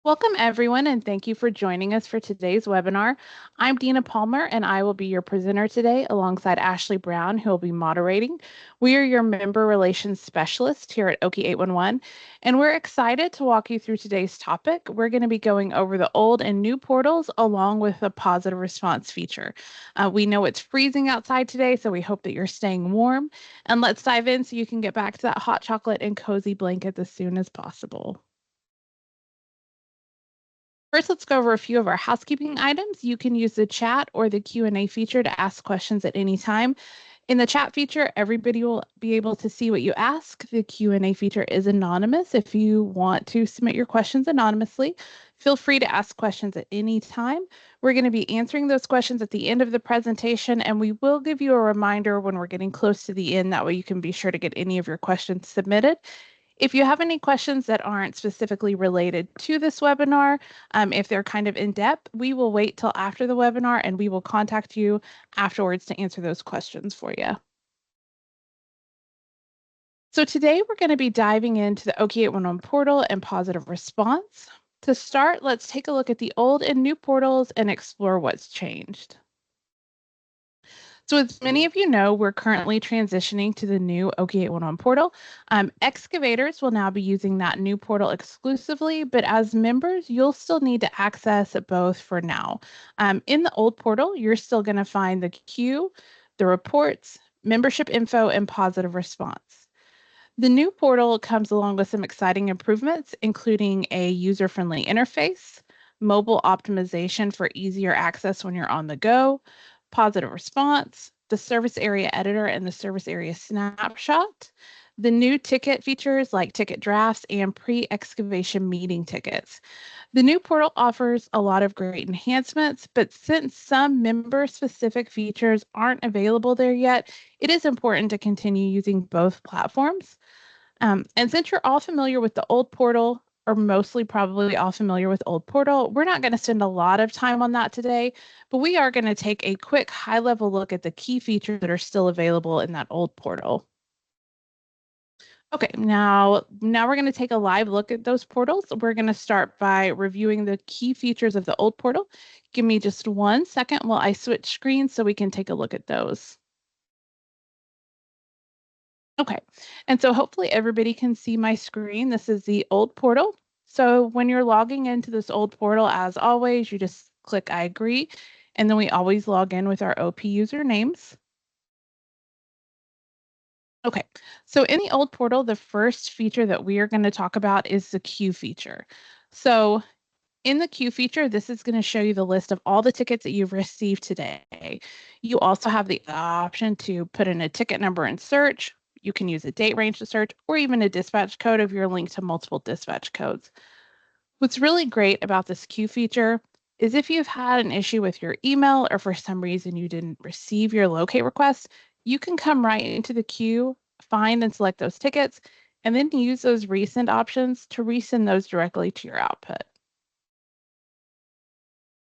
Welcome, everyone, and thank you for joining us for today's webinar. I'm Dina Palmer, and I will be your presenter today alongside Ashley Brown, who will be moderating. We are your member relations specialists here at Oki 811, and we're excited to walk you through today's topic. We're going to be going over the old and new portals along with the positive response feature. We know it's freezing outside today, so we hope that you're staying warm. And let's dive in so you can get back to that hot chocolate and cozy blankets as soon as possible. First, let's go over a few of our housekeeping items. You can use the chat or the Q&A feature to ask questions at any time. In the chat feature, everybody will be able to see what you ask. The Q&A feature is anonymous. If you want to submit your questions anonymously, feel free to ask questions at any time. We're going to be answering those questions at the end of the presentation, and we will give you a reminder when we're getting close to the end. That way you can be sure to get any of your questions submitted. If you have any questions that aren't specifically related to this webinar, if they're kind of in depth, we will wait till after the webinar and we will contact you afterwards to answer those questions for you. So today we're going to be diving into the Oki 811 portal and positive response. To start, let's take a look at the old and new portals and explore what's changed. So as many of you know, we're currently transitioning to the new Oki 811 portal. Excavators will now be using that new portal exclusively, but as members, you'll still need to access both for now. In the old portal, you're still going to find the queue, the reports, membership info, and positive response. The new portal comes along with some exciting improvements, including a user-friendly interface, mobile optimization for easier access when you're on the go, positive response, the service area editor and the service area snapshot, the new ticket features like ticket drafts and pre-excavation meeting tickets. The new portal offers a lot of great enhancements, but since some member-specific features aren't available there yet, it is important to continue using both platforms. And since you're all familiar with the old portal, or mostly probably all familiar with old portal, we're not going to spend a lot of time on that today, but we are going to take a quick high-level look at the key features that are still available in that old portal. Okay, now we're going to take a live look at those portals. We're going to start by reviewing the key features of the old portal. Give me just 1 second while I switch screens so we can take a look at those. Okay, and so hopefully everybody can see my screen. This is the old portal. So when you're logging into this old portal, as always, you just click I agree, and then we always log in with our OP usernames. Okay, so in the old portal, the first feature that we are going to talk about is the queue feature. So in the queue feature, this is going to show you the list of all the tickets that you've received today. You also have the option to put in a ticket number and search. You can use a date range to search or even a dispatch code if you're linked to multiple dispatch codes. What's really great about this queue feature is if you've had an issue with your email or for some reason you didn't receive your locate request, you can come right into the queue, find and select those tickets, and then use those resend options to resend those directly to your output.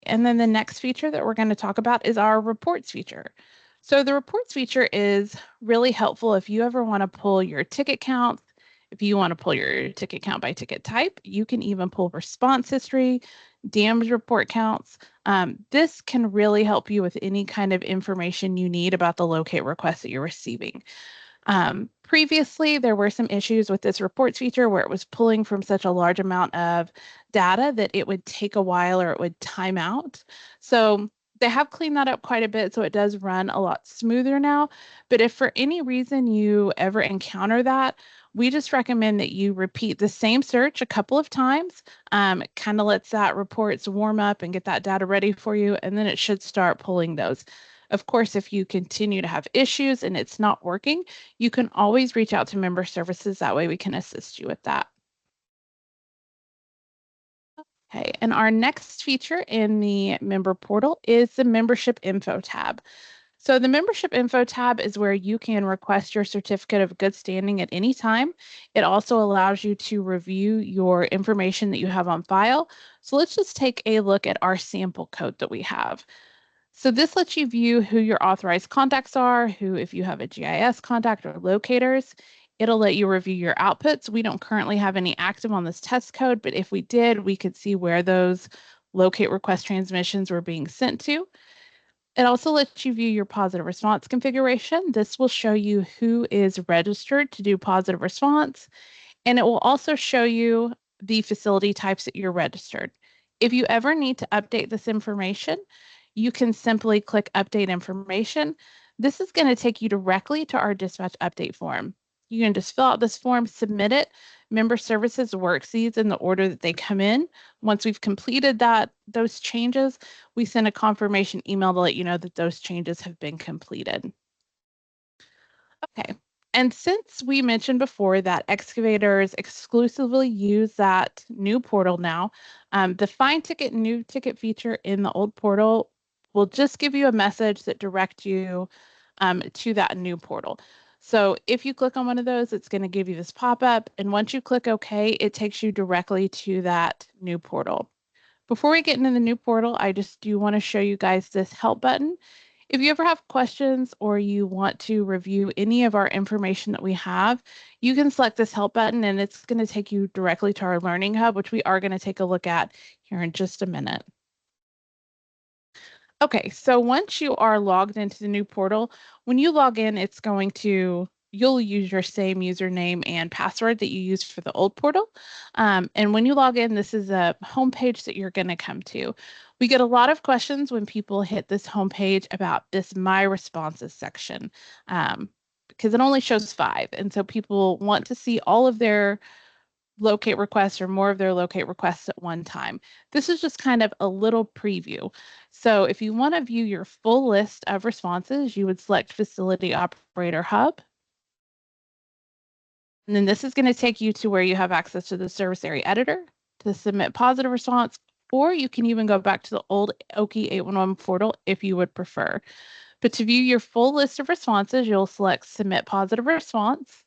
And then the next feature that we're going to talk about is our reports feature. So the reports feature is really helpful if you ever want to pull your ticket counts. If you want to pull your ticket count by ticket type, you can even pull response history, damage report counts. This can really help you with any kind of information you need about the locate request that you're receiving. Previously, there were some issues with this reports feature where it was pulling from such a large amount of data that it would take a while or it would time out. So they have cleaned that up quite a bit, so it does run a lot smoother now. But if for any reason you ever encounter that, we just recommend that you repeat the same search a couple of times. It kind of lets that reports warm up and get that data ready for you, and then it should start pulling those. Of course, if you continue to have issues and it's not working, you can always reach out to member services. That way we can assist you with that. Okay, and our next feature in the member portal is the membership info tab. So the membership info tab is where you can request your certificate of good standing at any time. It also allows you to review your information that you have on file. So let's just take a look at our sample code that we have. So this lets you view who your authorized contacts are, who, if you have a GIS contact or locators. It'll let you review your outputs. We don't currently have any active on this test code, but if we did, we could see where those locate request transmissions were being sent to. It also lets you view your positive response configuration. This will show you who is registered to do positive response, and it will also show you the facility types that you're registered. If you ever need to update this information, you can simply click Update Information. This is going to take you directly to our dispatch update form. You can just fill out this form, submit it. Member Services works these in the order that they come in. Once we've completed those changes, we send a confirmation email to let you know that those changes have been completed. Okay, and since we mentioned before that excavators exclusively use that new portal now, the Find Ticket New Ticket feature in the old portal will just give you a message that directs you to that new portal. So if you click on one of those, it's going to give you this pop-up. And once you click OK, it takes you directly to that new portal. Before we get into the new portal, I just do want to show you guys this help button. If you ever have questions or you want to review any of our information that we have, you can select this help button and it's going to take you directly to our Learning Hub, which we are going to take a look at here in just a minute. Okay, so once you are logged into the new portal, when you log in, you'll use your same username and password that you used for the old portal. And when you log in, this is a homepage that you're going to come to. We get a lot of questions when people hit this homepage about this My Responses section, because it only shows 5. And so people want to see all of their locate requests or more of their locate requests at one time. This is just kind of a little preview. So if you want to view your full list of responses, you would select Facility Operator Hub. And then this is going to take you to where you have access to the service area editor to submit positive response, or you can even go back to the old Okie 811 portal if you would prefer. But to view your full list of responses, you'll select Submit Positive Response.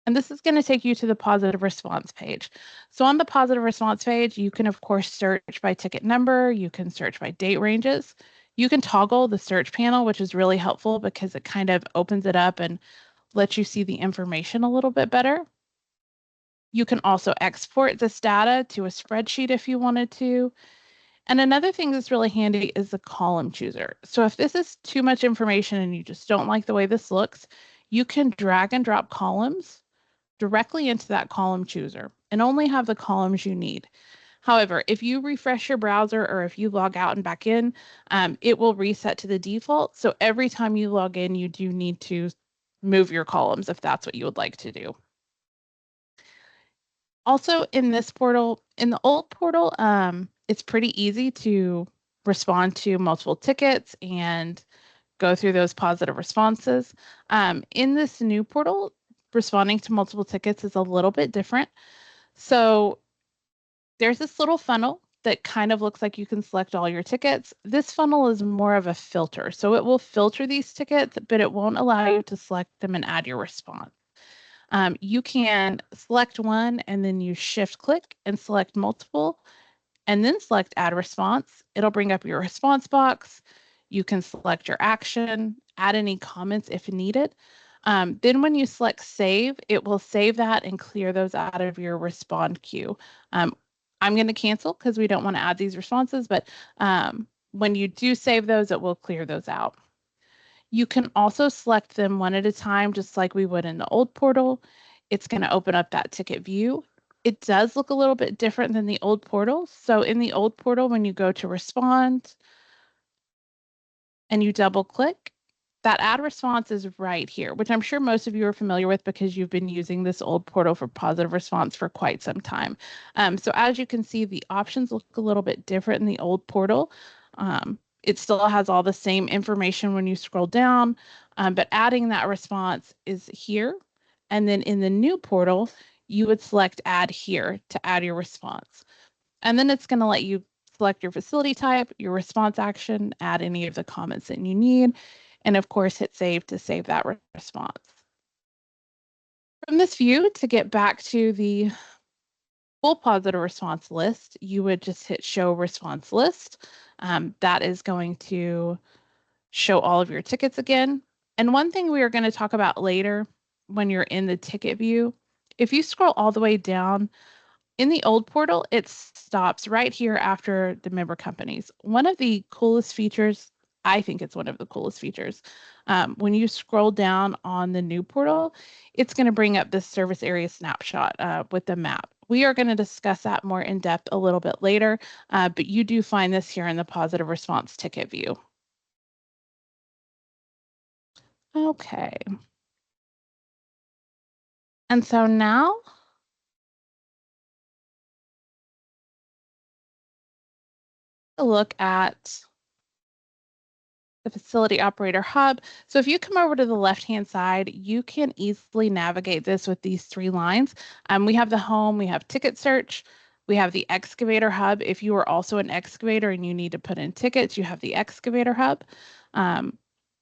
And this is going to take you to the positive response page. So on the positive response page, you can, of course, search by ticket number. You can search by date ranges. You can toggle the search panel, which is really helpful because it kind of opens it up and lets you see the information a little bit better. You can also export this data to a spreadsheet if you wanted to. And another thing that's really handy is the column chooser. So if this is too much information and you just don't like the way this looks, you can drag and drop columns directly into that column chooser and only have the columns you need. However, if you refresh your browser or if you log out and back in, it will reset to the default. So every time you log in, you do need to move your columns if that's what you would like to do. Also in this portal, in the old portal, it's pretty easy to respond to multiple tickets and go through those positive responses. In this new portal, responding to multiple tickets is a little bit different. So there's this little funnel that kind of looks like you can select all your tickets. This funnel is more of a filter. So it will filter these tickets, but it won't allow you to select them and add your response. You can select one and then you shift click and select multiple and then select add response. It'll bring up your response box. You can select your action, add any comments if needed. Then when you select save, it will save that and clear those out of your respond queue. I'm going to cancel because we don't want to add these responses, but when you do save those, it will clear those out. You can also select them one at a time, just like we would in the old portal. It's going to open up that ticket view. It does look a little bit different than the old portal. So in the old portal, when you go to respond and you double click, that add response is right here, which I'm sure most of you are familiar with because you've been using this old portal for positive response for quite some time. So as you can see, the options look a little bit different in the old portal. It still has all the same information when you scroll down, but adding that response is here. And then in the new portal, you would select add here to add your response. And then it's going to let you select your facility type, your response action, add any of the comments that you need, and of course hit save to save that response. From this view, to get back to the full positive response list, you would just hit show response list. That is going to show all of your tickets again. And one thing we are going to talk about later when you're in the ticket view. If you scroll all the way down, in the old portal, it stops right here after the member companies. One of the coolest features, I think it's one of the coolest features, when you scroll down on the new portal, it's going to bring up this service area snapshot with the map. We are going to discuss that more in depth a little bit later, but you do find this here in the positive response ticket view. Okay. And so now look at the facility operator hub. So if you come over to the left-hand side, you can easily navigate this with these three lines. We have the home, we have ticket search, we have the excavator hub. If you are also an excavator and you need to put in tickets, you have the excavator hub.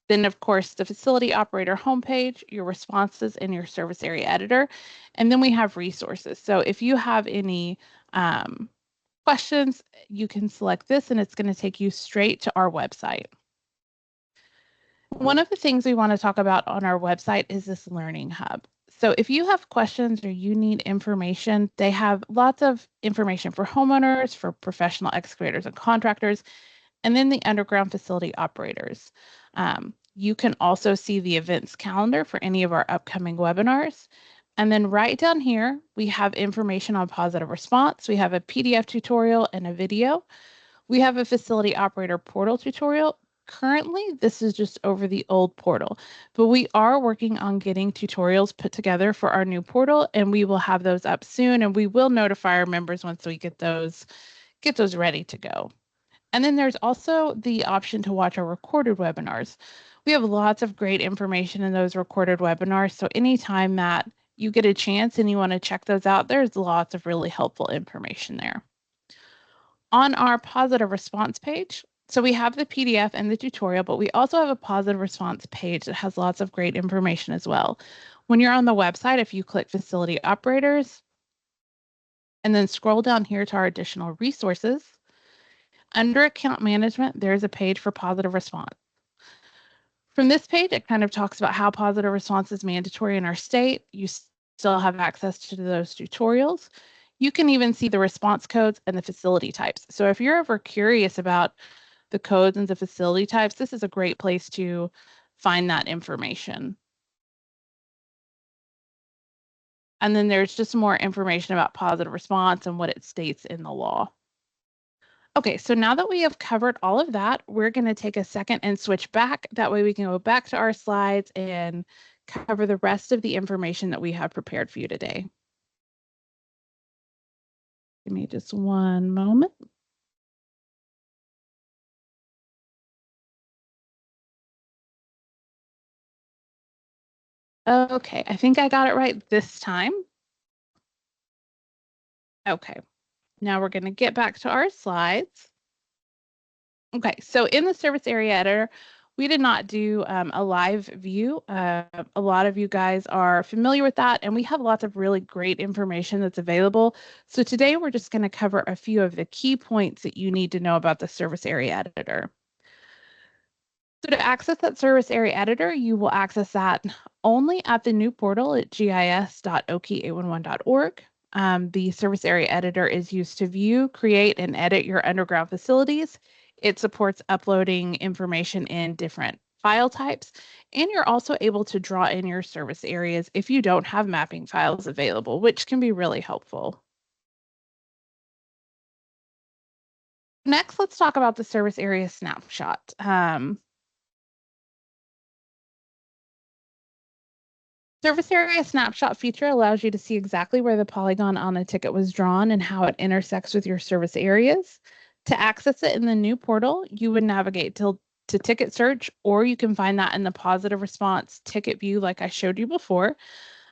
Then, of course, the facility operator homepage, your responses, and your service area editor. And then we have resources. So if you have any questions, you can select this and it's going to take you straight to our website. One of the things we want to talk about on our website is this Learning Hub. So if you have questions or you need information, they have lots of information for homeowners, for professional excavators and contractors, and then the underground facility operators. You can also see the events calendar for any of our upcoming webinars. And then right down here, we have information on positive response. We have a PDF tutorial and a video. We have a facility operator portal tutorial. Currently, this is just over the old portal, but we are working on getting tutorials put together for our new portal, and we will have those up soon, and we will notify our members once we get those ready to go. And then there's also the option to watch our recorded webinars. We have lots of great information in those recorded webinars, so anytime that you get a chance and you want to check those out, there's lots of really helpful information there. On our positive response page, so we have the PDF and the tutorial, but we also have a positive response page that has lots of great information as well. When you're on the website, if you click facility operators and then scroll down here to our additional resources, under account management, there's a page for positive response. From this page, it kind of talks about how positive response is mandatory in our state. You still have access to those tutorials. You can even see the response codes and the facility types. So if you're ever curious about the codes and the facility types, this is a great place to find that information. And then there's just more information about positive response and what it states in the law. Okay, so now that we have covered all of that, we're going to take a second and switch back. That way we can go back to our slides and cover the rest of the information that we have prepared for you today. Give me just one moment. Okay, I think I got it right this time. Okay, now we're going to get back to our slides. Okay, so in the service area editor, we did not do a live view. A lot of you guys are familiar with that, and we have lots of really great information that's available. So today we're just going to cover a few of the key points that you need to know about the service area editor. So to access that service area editor, you will access that only at the new portal at gis.okie811.org. The service area editor is used to view, create, and edit your underground facilities. It supports uploading information in different file types, and you're also able to draw in your service areas if you don't have mapping files available, which can be really helpful. Next, let's talk about the service area snapshot. Service area snapshot feature allows you to see exactly where the polygon on a ticket was drawn and how it intersects with your service areas. To access it in the new portal, you would navigate to ticket search, or you can find that in the positive response ticket view like I showed you before.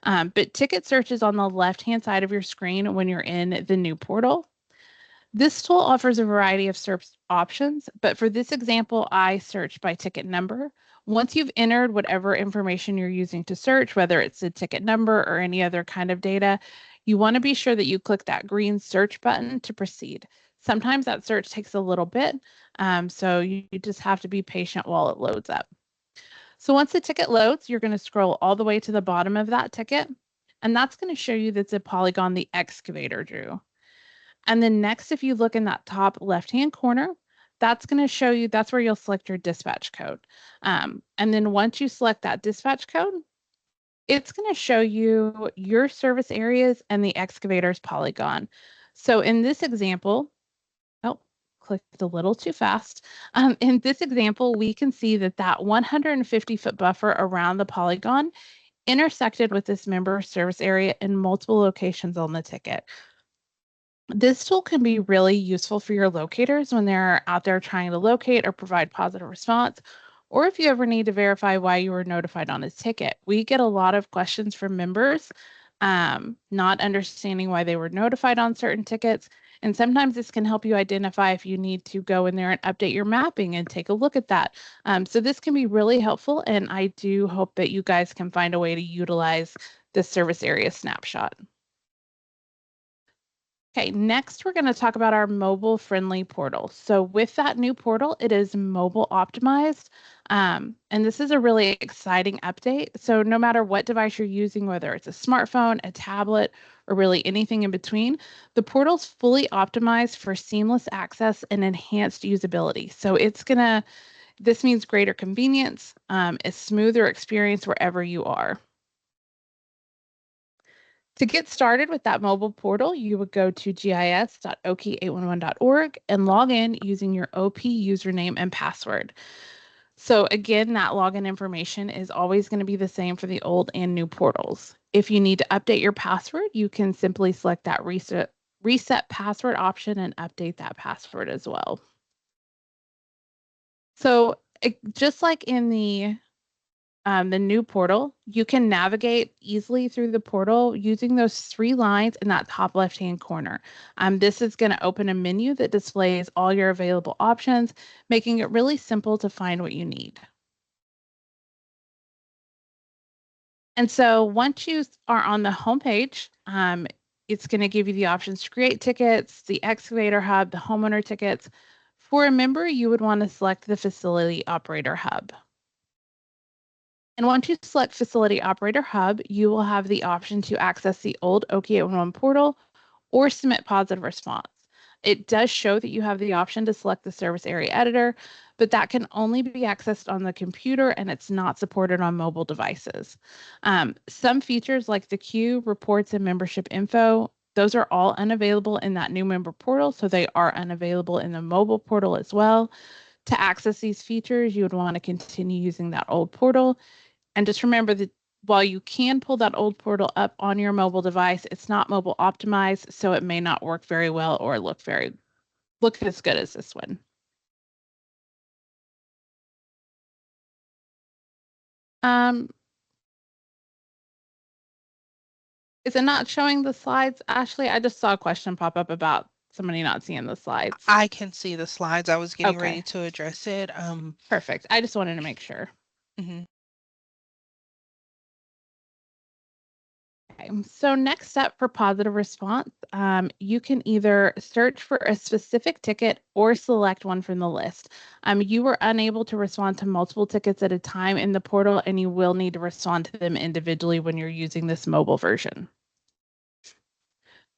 But ticket search is on the left-hand side of your screen when you're in the new portal. This tool offers a variety of search options, but for this example, I searched by ticket number. Once you've entered whatever information you're using to search, whether it's a ticket number or any other kind of data, you want to be sure that you click that green search button to proceed. Sometimes that search takes a little bit, so you just have to be patient while it loads up. So once the ticket loads, you're going to scroll all the way to the bottom of that ticket, and that's going to show you that's a polygon the excavator drew. And then next, if you look in that top left-hand corner, that's going to show you, that's where you'll select your dispatch code. And then once you select that dispatch code, it's going to show you your service areas and the excavator's polygon. So in this example, oh, clicked a little too fast. In this example, we can see that that 150-foot buffer around the polygon intersected with this member service area in multiple locations on the ticket. This tool can be really useful for your locators when they're out there trying to locate or provide positive response, or if you ever need to verify why you were notified on a ticket. We get a lot of questions from members not understanding why they were notified on certain tickets. And sometimes this can help you identify if you need to go in there and update your mapping and take a look at that. So this can be really helpful, and I do hope that you guys can find a way to utilize the service area snapshot. Okay, next we're going to talk about our mobile-friendly portal. So with that new portal, it is mobile optimized, and this is a really exciting update. So no matter what device you're using, whether it's a smartphone, a tablet, or really anything in between, the portal's fully optimized for seamless access and enhanced usability. So this means greater convenience, a smoother experience wherever you are. To get started with that mobile portal, you would go to gis.oki811.org and log in using your OP username and password. So again, that login information is always going to be the same for the old and new portals. If you need to update your password, you can simply select that reset password option and update that password as well. So just like in the new portal, you can navigate easily through the portal using those 3 lines in that top left-hand corner. This is going to open a menu that displays all your available options, making it really simple to find what you need. And so once you are on the home page, it's going to give you the options to create tickets, the excavator hub, the homeowner tickets. For a member, you would want to select the facility operator hub. And once you select Facility Operator Hub, you will have the option to access the old OKI 811 portal or submit positive response. It does show that you have the option to select the service area editor, but that can only be accessed on the computer and it's not supported on mobile devices. Some features like the queue, reports, and membership info, those are all unavailable in that new member portal, so they are unavailable in the mobile portal as well. To access these features, you would want to continue using that old portal. And just remember that while you can pull that old portal up on your mobile device, it's not mobile optimized, so it may not work very well or look as good as this one. Is it not showing the slides, Ashley? I just saw a question pop up about somebody not seeing the slides. I can see the slides. I was getting ready to address it. Perfect. I just wanted to make sure. Mm-hmm. Okay, so next step for positive response, you can either search for a specific ticket or select one from the list. You were unable to respond to multiple tickets at a time in the portal, and you will need to respond to them individually when you're using this mobile version.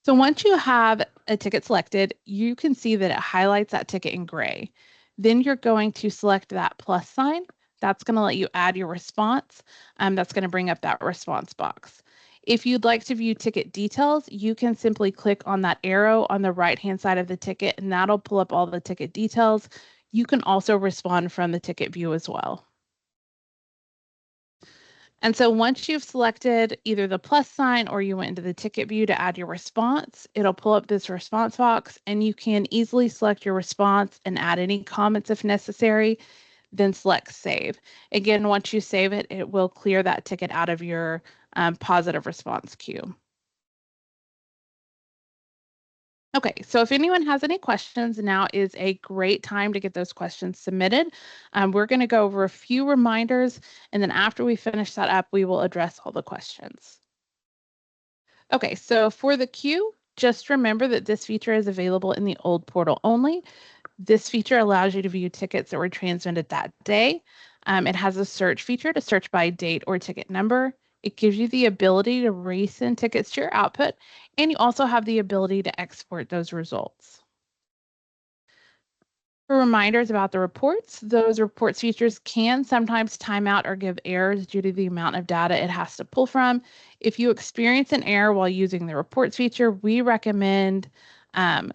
So once you have a ticket selected, you can see that it highlights that ticket in gray. Then you're going to select that plus sign. That's going to let you add your response. That's going to bring up that response box. If you'd like to view ticket details, you can simply click on that arrow on the right-hand side of the ticket, and that'll pull up all the ticket details. You can also respond from the ticket view as well. And so once you've selected either the plus sign or you went into the ticket view to add your response, it'll pull up this response box and you can easily select your response and add any comments if necessary, then select save. Again, once you save it, it will clear that ticket out of your positive response queue. Okay, so if anyone has any questions, now is a great time to get those questions submitted. We're going to go over a few reminders, and then after we finish that up, we will address all the questions. Okay, so for the queue, just remember that this feature is available in the old portal only. This feature allows you to view tickets that were transmitted that day. It has a search feature to search by date or ticket number. It gives you the ability to resend tickets to your output, and you also have the ability to export those results. For reminders about the reports, those reports features can sometimes time out or give errors due to the amount of data it has to pull from. If you experience an error while using the reports feature, we recommend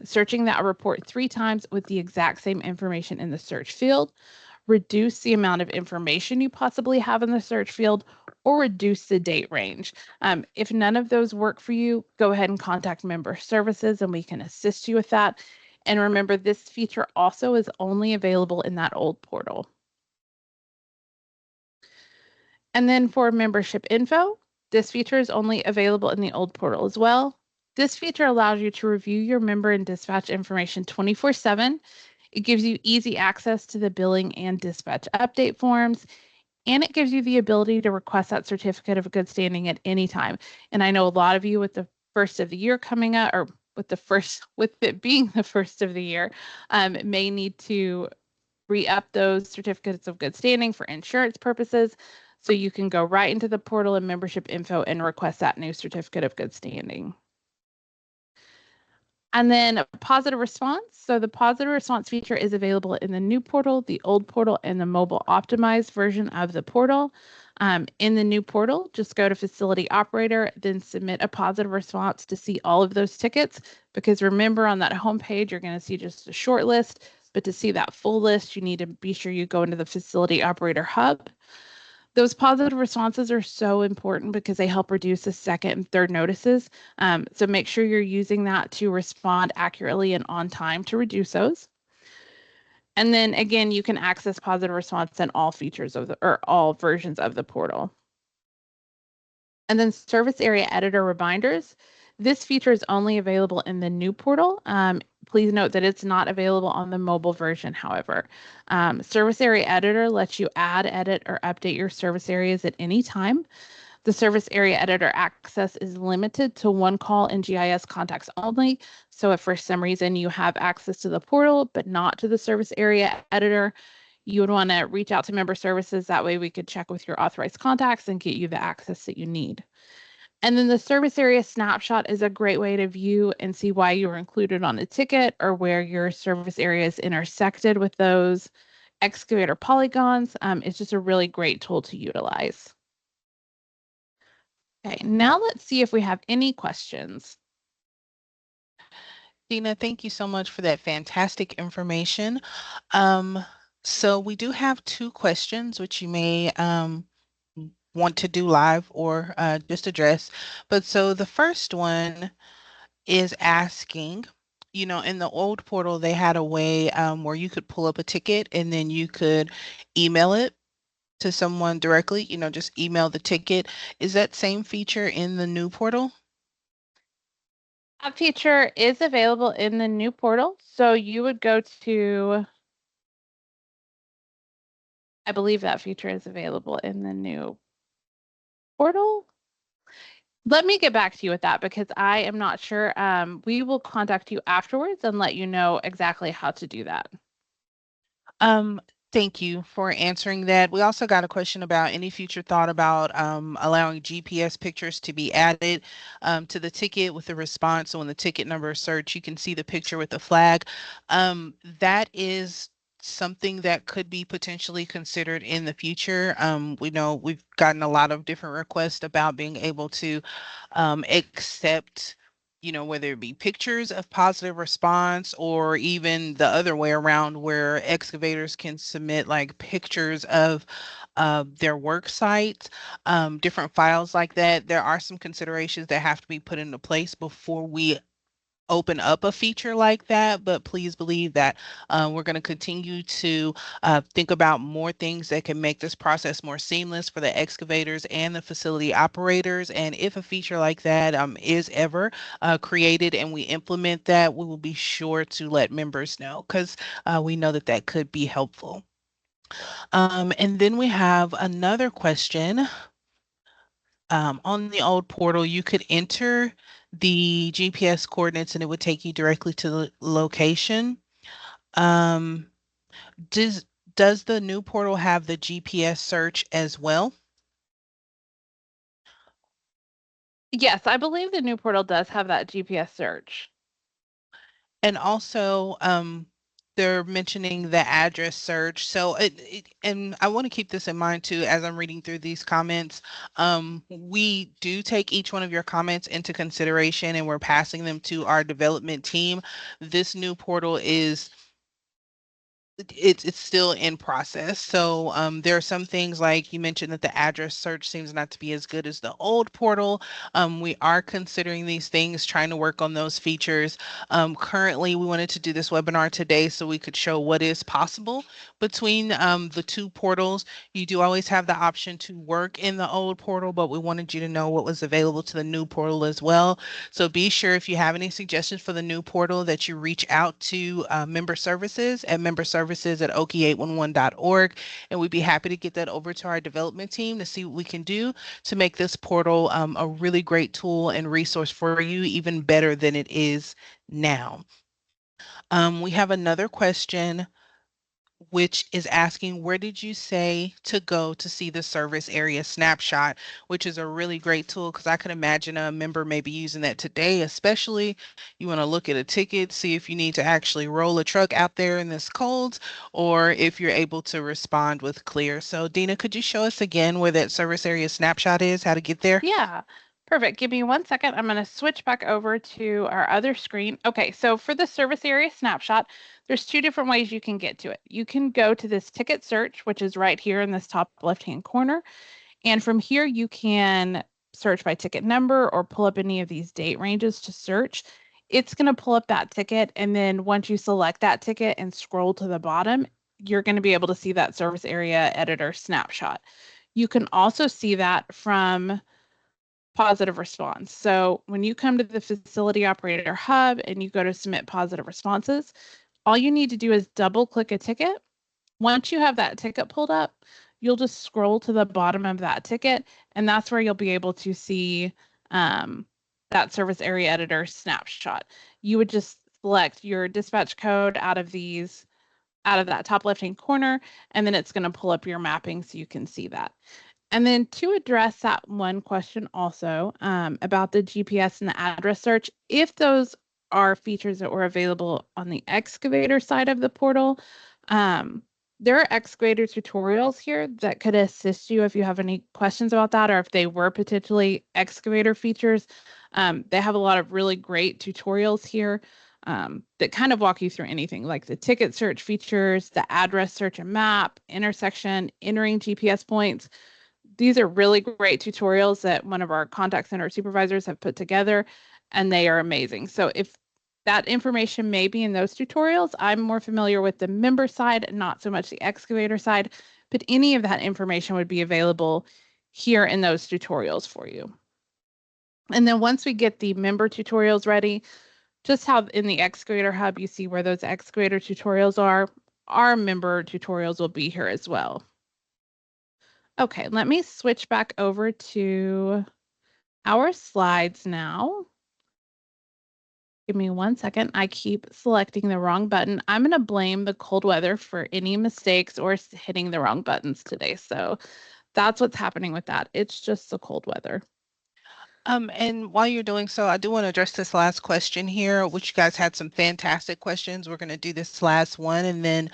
searching that report 3 times with the exact same information in the search field, reduce the amount of information you possibly have in the search field, or reduce the date range. If none of those work for you, go ahead and contact member services and we can assist you with that. And remember, this feature also is only available in that old portal. And then for membership info, this feature is only available in the old portal as well. This feature allows you to review your member and dispatch information 24/7. It gives you easy access to the billing and dispatch update forms, and it gives you the ability to request that certificate of good standing at any time. And I know a lot of you with the first of the year coming up, or with it being the first of the year, may need to re-up those certificates of good standing for insurance purposes. So you can go right into the portal and membership info and request that new certificate of good standing. And then positive response. So the positive response feature is available in the new portal, the old portal, and the mobile optimized version of the portal. In the new portal, just go to facility operator, then submit a positive response to see all of those tickets. Because remember, on that home page, you're going to see just a short list, but to see that full list, you need to be sure you go into the facility operator hub. Those positive responses are so important because they help reduce the second and third notices. So make sure you're using that to respond accurately and on time to reduce those. And then again, you can access positive response in all features of all versions of the portal. And then service area editor reminders. This feature is only available in the new portal. Please note that it's not available on the mobile version, however. Service area editor lets you add, edit, or update your service areas at any time. The service area editor access is limited to one call and GIS contacts only. So if for some reason you have access to the portal, but not to the service area editor, you would want to reach out to member services. That way we could check with your authorized contacts and get you the access that you need. And then the service area snapshot is a great way to view and see why you were included on a ticket or where your service areas intersected with those excavator polygons. It's just a really great tool to utilize. Okay, now let's see if we have any questions. Dina, thank you so much for that fantastic information. So we do have 2 questions, which you may want to do live or just address. But so the first one is asking, in the old portal, they had a way where you could pull up a ticket and then you could email it to someone directly, just email the ticket. Is that same feature in the new portal? That feature is available in the new portal. So you would go to, I believe that feature is available in the new portal. Let me get back to you with that because I am not sure. We will contact you afterwards and let you know exactly how to do that. Thank you for answering that. We also got a question about any future thought about allowing GPS pictures to be added to the ticket with the response. So when the ticket number is searched, you can see the picture with the flag. That is something that could be potentially considered in the future. We know we've gotten a lot of different requests about being able to accept, whether it be pictures of positive response or even the other way around where excavators can submit like pictures of their work site, different files like that. There are some considerations that have to be put into place before we open up a feature like that, but please believe that we're going to continue to think about more things that can make this process more seamless for the excavators and the facility operators. And if a feature like that is ever created and we implement that, we will be sure to let members know because we know that that could be helpful. And then we have another question. On the old portal, you could enter the GPS coordinates and it would take you directly to the location. Does Does the new portal have the GPS search as well? Yes, I believe the new portal does have that GPS search. And also, they're mentioning the address search. So, and I want to keep this in mind too, as I'm reading through these comments. We do take each one of your comments into consideration and we're passing them to our development team. This new portal is it's still in process. So there are some things like you mentioned that the address search seems not to be as good as the old portal. We are considering these things, trying to work on those features. Currently, we wanted to do this webinar today so we could show what is possible between the two portals. You do always have the option to work in the old portal, but we wanted you to know what was available to the new portal as well. So be sure if you have any suggestions for the new portal that you reach out to member services at okie811.org, and we'd be happy to get that over to our development team to see what we can do to make this portal a really great tool and resource for you, even better than it is now. We have another question which is asking, where did you say to go to see the service area snapshot, which is a really great tool because I can imagine a member may be using that today, especially you want to look at a ticket, see if you need to actually roll a truck out there in this cold, or if you're able to respond with clear. So Dina, could you show us again where that service area snapshot is, how to get there? Yeah, perfect. Give me 1 second. I'm going to switch back over to our other screen. Okay, so for the service area snapshot, there's two different ways you can get to it. You can go to this ticket search, which is right here in this top left-hand corner. And from here, you can search by ticket number or pull up any of these date ranges to search. It's going to pull up that ticket. And then once you select that ticket and scroll to the bottom, you're going to be able to see that service area editor snapshot. You can also see that from positive response. So when you come to the facility operator hub and you go to submit positive responses, all you need to do is double click a ticket. Once you have that ticket pulled up, you'll just scroll to the bottom of that ticket, and that's where you'll be able to see that service area editor snapshot. You would just select your dispatch code out of that top left-hand corner, and then it's going to pull up your mapping so you can see that. And then to address that one question also about the GPS and the address search, if those are features that were available on the excavator side of the portal, there are excavator tutorials here that could assist you if you have any questions about that or if they were potentially excavator features. They have a lot of really great tutorials here that kind of walk you through anything like the ticket search features, the address search and map, intersection, entering GPS points. These are really great tutorials that one of our contact center supervisors have put together, and they are amazing. So if that information may be in those tutorials, I'm more familiar with the member side, not so much the excavator side, but any of that information would be available here in those tutorials for you. And then once we get the member tutorials ready, just how in the excavator hub, you see where those excavator tutorials are, our member tutorials will be here as well. Okay, let me switch back over to our slides now. Give me 1 second. I keep selecting the wrong button. I'm going to blame the cold weather for any mistakes or hitting the wrong buttons today. So that's what's happening with that. It's just the cold weather. And while you're doing so, I do want to address this last question here, which you guys had some fantastic questions. We're going to do this last one. And then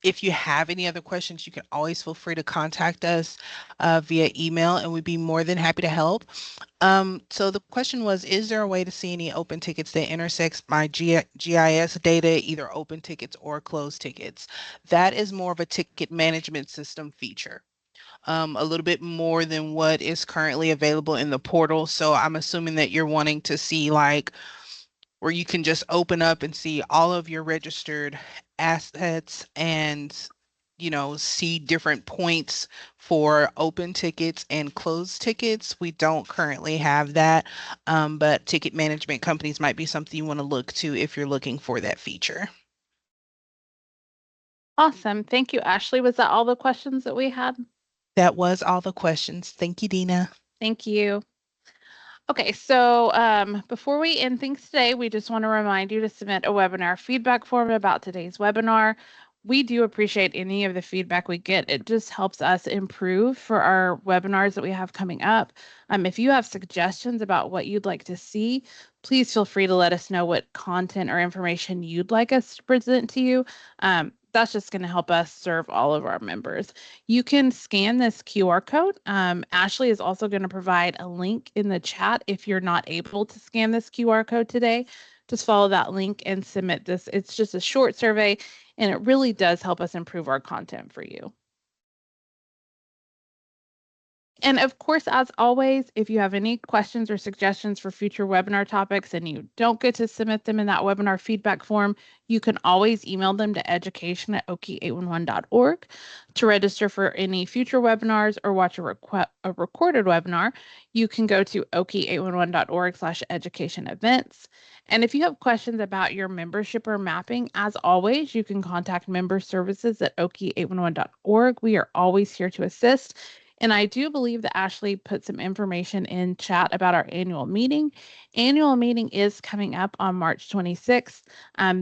if you have any other questions, you can always feel free to contact us via email, and we'd be more than happy to help. So the question was, is there a way to see any open tickets that intersects my GIS data, either open tickets or closed tickets? That is more of a ticket management system feature. A little bit more than what is currently available in the portal. So I'm assuming that you're wanting to see like where you can just open up and see all of your registered assets and see different points for open tickets and closed tickets. We don't currently have that, but ticket management companies might be something you want to look to if you're looking for that feature. Awesome. Thank you, Ashley. Was that all the questions that we had? That was all the questions. Thank you, Dina. Thank you. Okay, so before we end things today, we just want to remind you to submit a webinar feedback form about today's webinar. we do appreciate any of the feedback we get. It just helps us improve for our webinars that we have coming up. If you have suggestions about what you'd like to see, please feel free to let us know what content or information you'd like us to present to you. That's just going to help us serve all of our members. You can scan this QR code. Ashley is also going to provide a link in the chat if you're not able to scan this QR code today. Just follow that link and submit this. It's just a short survey, and it really does help us improve our content for you. And of course, as always, if you have any questions or suggestions for future webinar topics and you don't get to submit them in that webinar feedback form, you can always email them to education@okie811.org. To register for any future webinars or watch a recorded webinar, you can go to okie811.org/education events. And if you have questions about your membership or mapping, as always, you can contact member services at okie811.org. We are always here to assist. And I do believe that Ashley put some information in chat about our annual meeting. Annual meeting is coming up on March 26th.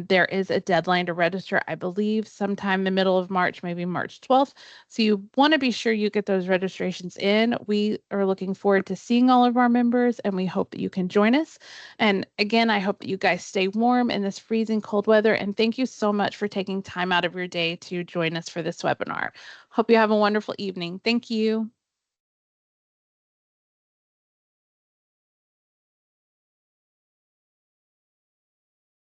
There is a deadline to register, I believe, sometime the middle of March, maybe March 12th. So you want to be sure you get those registrations in. We are looking forward to seeing all of our members, and we hope that you can join us. And again, I hope that you guys stay warm in this freezing cold weather. And thank you so much for taking time out of your day to join us for this webinar. Hope you have a wonderful evening. Thank you.